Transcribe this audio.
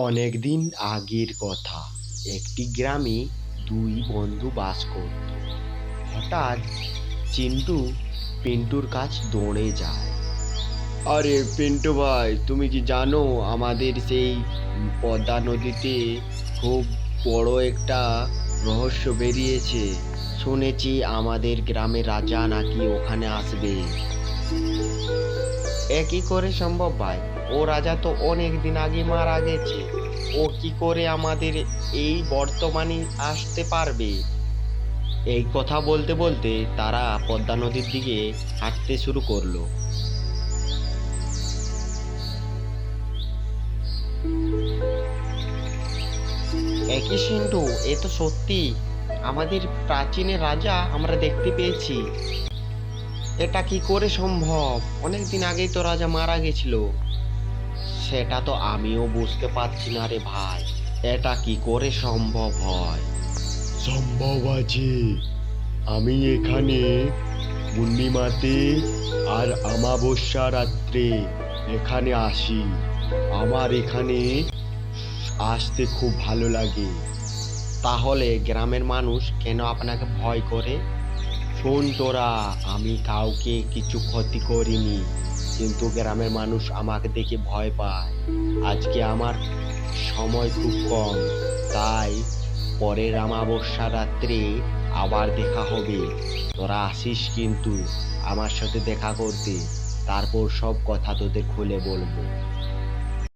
অনেকদিন আগের কথা। একটি গ্রামে দুই বন্ধু বাস করত। হঠাৎ চিন্টু পিন্টুর কাছ দৌড়ে যায়। আরে পিন্টু ভাই, তুমি কি জানো আমাদের সেই পদ্মা নদীতে খুব বড় একটা রহস্য বেরিয়েছে? শুনেছি আমাদের গ্রামের রাজা নাকি ওখানে আসবে। এ কি করে সম্ভব ভাই? ও রাজা তো অনেক দিন আগে মারা গেছে। ও কি করে আমাদের এই বর্তমানে আসতে পারবে? এই কথা বলতে বলতে তারা পদ্মা নদীর দিকে হাঁটতে শুরু করলো। একই সিন্ধু, এ তো সত্যি আমাদের প্রাচীনের রাজা আমরা দেখতে পেয়েছি। এটা কি করে সম্ভব? অনেকদিন আগেই তো রাজা মারা গেছিল। সেটা তো আমিও বুঝতে পারছি না রে ভাই। এটা কি করে সম্ভব হয়? সম্ভব আছে। আমি এখানে পূর্ণিমাতে আর অমাবস্যা রাত্রে এখানে আসি। আমার এখানে আসতে খুব ভালো লাগে। তাহলে গ্রামের মানুষ কেন আপনাকে ভয় করে? শোন তোরা, আমি কাউকে কিছু ক্ষতি করিনি, কিন্তু গ্রামের মানুষ আমাকে দেখে ভয় পায়। আজকে আমার সময় খুব কম, তাই পরের অমাবস্যা রাত্রে আবার দেখা হবে। তোরা আসিস কিন্তু আমার সাথে দেখা করতে, তারপর সব কথা তোদের খুলে বলবো।